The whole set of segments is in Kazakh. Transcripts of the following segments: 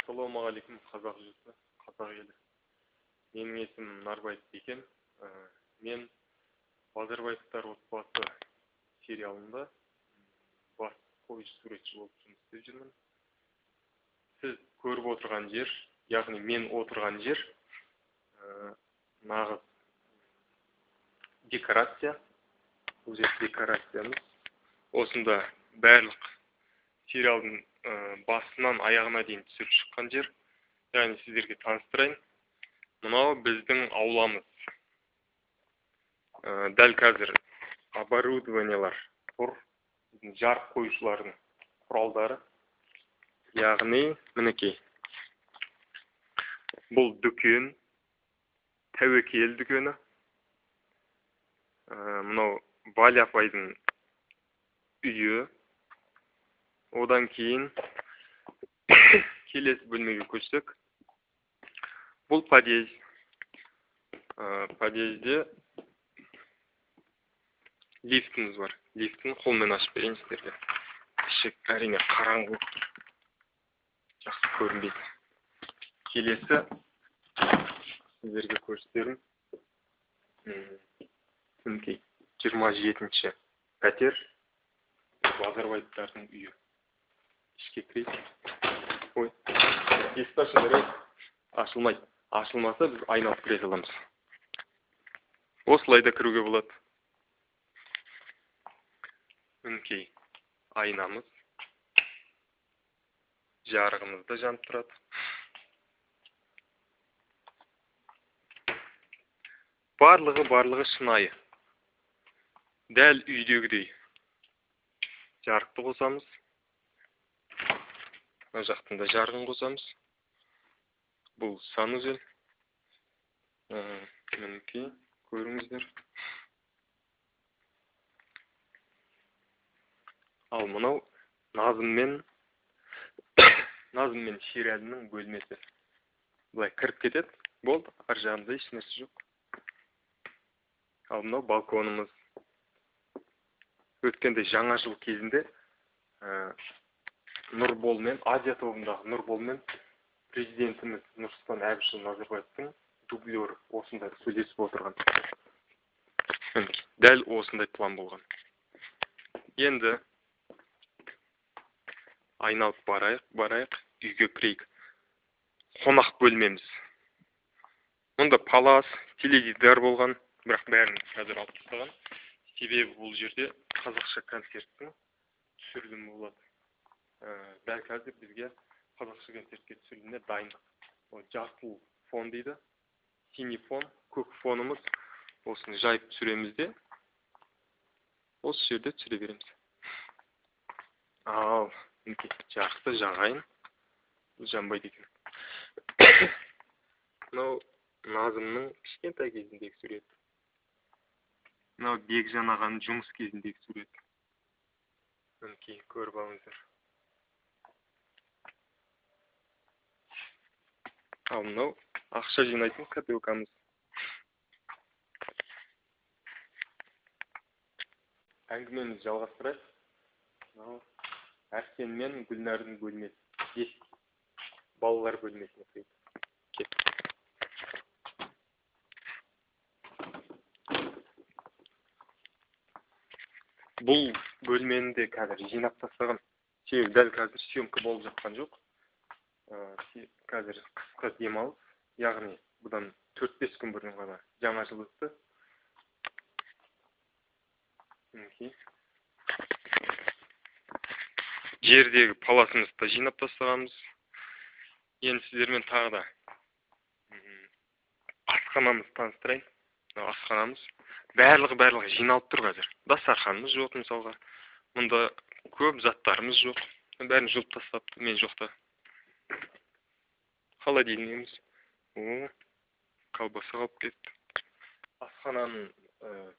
Ассалаумағалейкум қазақ жұрты, қазақ елі. Менің есімім Нарбаев екен. Мен Базарбаевтар отбасы сериалында бас қойшы суретші болып жұмыс істеп жүрмін. Сіз көріп отырған жер, яғни мен отырған жер, нағыз декорация. Бұл жер декорациямыз. Осында барлық сериалдың басынан аяғына дейін түсіп шыққан жер. Яғни сіздерге таныстырайын. Мынау біздің ауламыз. Дәл қазір оборудованиялар тұр. Жарық қоюшылардың құралдары. Яғни, мінекей. Бұл дүкен, тәуекел дүкені. Мынау Валя апайдың үйі. Одан кейін келесі бөлмеге көшсек. Бұл подъезд. Подъезде лифтіміз бар. Лифтін қолмен ашып берейін сіздерге. Ішек әрине қараңғы. Жақсы көрінбейді. Келесі сіздерге көрсетерім. Мінекей 27-ші пәтер. Базарбаевтардың үйі. İşe kireyim. Oy. Есік ашыңдар. Ашылмайды. Ашылмаса біз айналып кіре аламыз. Осылай да кіруге болады. Мінекей айнамыз. Жарығымыз да жанып тұрады. Барлығы шынайы. Дәл үйдегідей. Жарықты қосамыз. Мына жақтың да жарығын қосамыз. Бұл санузел. Мінекей көріңіздер. Ал мынау Назым мен Шерәлінің бөлмесі. Бұлай кіріп кетеді. Болды. Ар жағында ешнәрсе жоқ. Ал мынау балконымыз. Өткенде жаңа жыл кезінде Нұрболмен, Азия тобындағы Нұрболмен президентіміз Нұрсұлтан Әбішұлы Назарбаевтың дублері осында сөйлесіп отырған. Дәл осындай план болған. Енді айналып барайық, үйге кірейік. Қонақ бөлмеміз. Мұнда палас, теледидар болған, бірақ бәрін қазір алып тастаған. Себебі бұл жерде қазақша концерттің түсірілімі болады. Дәл қазір бізге қазақша концертке түсіріліміне дайындық. Жасыл фон дейді. Синий фон, көк фонымыз. Осыны жайып түсіреміз де. Осы жерде түсіре береміз. Ал, жарықты жағайын. Бұл жанбайды екен. Мынау Назымның кішкентай кезіндегі сурет. Мынау Бекжан ағаның жұмыс кезіндегі сурет. Мінекей көріп алыңыздар. Ал мынау ақша жинайтын копилкамыз. Әңгімені жалғастырайық. Мынау Әрсен мен Гүлнардың бөлмесі. Балалар бөлмесіне кірейік. Кет. Бұл бөлмені де қазір жинап тастаған. Себебі дәл қазір съемка болып жатқан жоқ. Қазір қысқы демалыс, яғни бұдан 4-5 күн бұрын ғана жаңа жыл өтті. Жердегі паласымызды жинап тастағанбыз. Енді сіздермен тағы да асханамыз таныстырайын. Асханамыз барлығы жиналып тұр қазір. Дастарханымыз жоқ мысалға. Мұнда көп заттарымыз жоқ. Бәрін жұлып тастапты, мен жоқта. Холодильнигіміз. Колбаса қалып кетті. Асхананың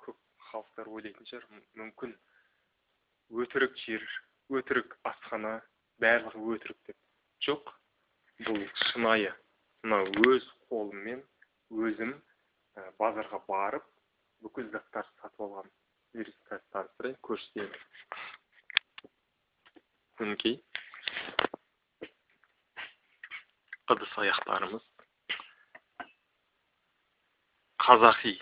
көп халықтар ойлайтын шығар, мүмкін өтірік жер, өтірік асхана, барлығы өтірік деп. Жоқ, бұл шынайы. Мына өз қолыммен өзім базарға барып, бүкіл заттар сатып алған. Сіздерге таныстырайын, көрсетейін. Мінекей. ыдыс аяқтарымыз. Қазақи.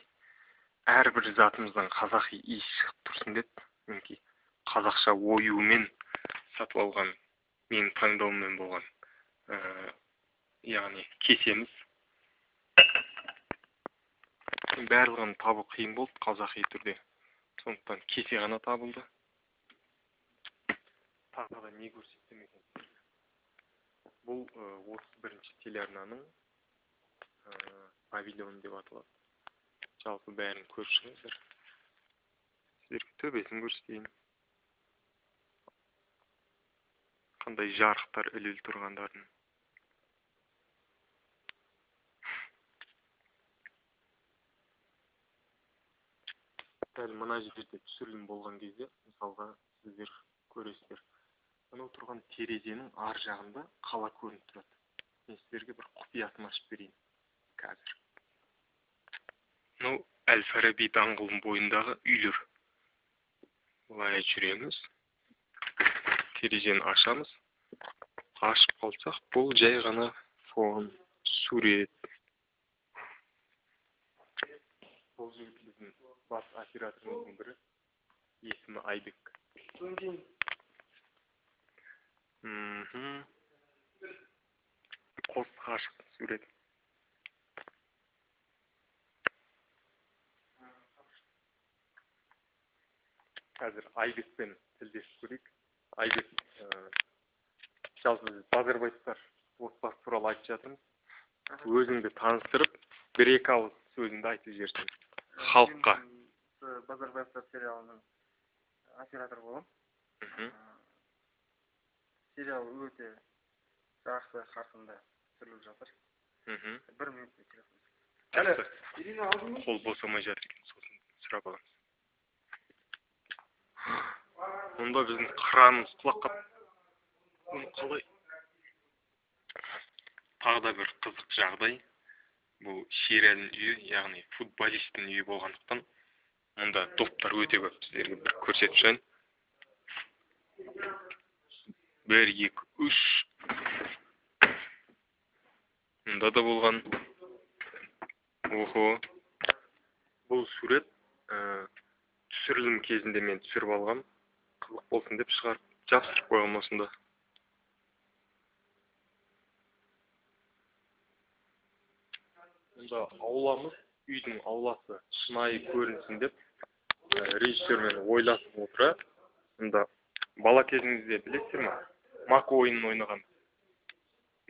Әрбір затымыздан қазақи иіс шығып тұрсын деп, мінекей қазақша оюмен сатып алған, менің таңдауыммен болған, яғни кесеміз. Барлығын табу қиын болды қазақи түрде. Сондықтан кесе ғана табылды. Тағы да не көрсетсем екен. Бұл 31-ші телеарнаның павильоны деп аталады. Жалпы бәрін көріп шығыңыздар. Сіздерге төбесін көрсетейін. Қандай жарықтар ілулі тұрғандарын. Дәл мына жерде түсірілім болған кезде, мысалға сіздер көресіздер. Мынау тұрған терезенің ар жағында қала көрініп тұрады. Мен сіздерге бір құпиясын ашып берейін қазір. Мынау Әл-Фараби даңғылының бойындағы үйлер. Былай жүреміз. Терезені ашамыз. Ашып қалсақ, бұл жай ғана фон, сурет. Бұл жігітіміздің бас операторымыздың бірі, есімі Айбек. Қос ғашықтың сурет. Қазір Айбекпен тілдесіп көрейік. Айбек, жалпы біз Базарбаевтар отбасы туралы айтып жатырмыз. Өзіңді таныстырып, бір-екі ауыз сөзіңді айтып жіберсең халыққа. Базарбаевтар сериалының оператор болам. Сериал өте жақсы қарқында түсіріліп жатыр. Бір минуттай телефон. Қол босамай жатыр екен, сосын сұрап аламыз. Онда біздің қыранымыз құлап қап. Оны қалай? Тағы да бір қызық жағдай. Бұл Шерәлінің үйі, яғни футболисттің үйі болғандықтан, онда доптар өте көп. Сіздерге бір көрсетіп шығайын. 1, 2, 3. Мұнда да болған. Охо. Бұл сурет түсірілім кезінде мен түсіріп алғам. Қызық болсын деп шығарып, жапсырып қойғам осында. Мұнда ауламыз, үйдің ауласы шынайы көрінсін деп, режиссермен ойласып отыра. Мұнда бала кезіңізде білесіздер ме? Мак ойынын ойнаған.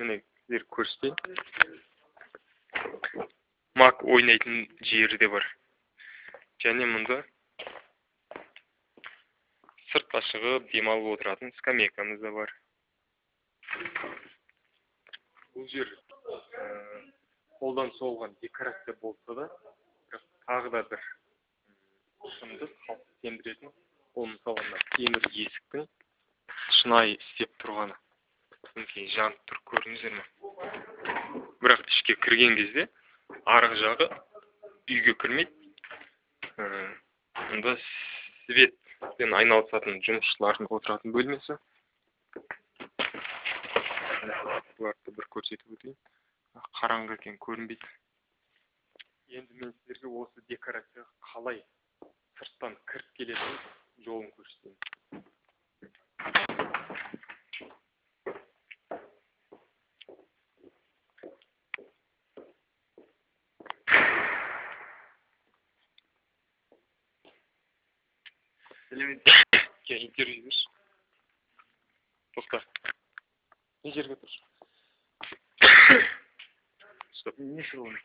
Міне, сіздер көрсетейін. Мак ойнайтын жері де бар. Және мұнда сыртқа шығып демалып отыратын скамейкамыз да бар. Бұл жер қолдан соғылған декорация болса да, тағы да бір шындық халықты сендіретін. Ол мысалға темір есіктің шынайы істеп тұрғаны. Мінекей жанып тұр, көрдіңіздер ме? Бірақ ішке кірген кезде арғы жағы үйге кірмейді. Мұнда светпен айналысатын жұмысшылардың отыратын бөлмесі. Бұларды бір көрсетіп өтейін. Қараңғы екен, көрінбейді. Енді мен сіздерге осы декорация қалай сырттан кіріп келетін жолын көрсетейін. Интервью берші. Тоқта. Не жерге тұршы? Стоп. Не шылын?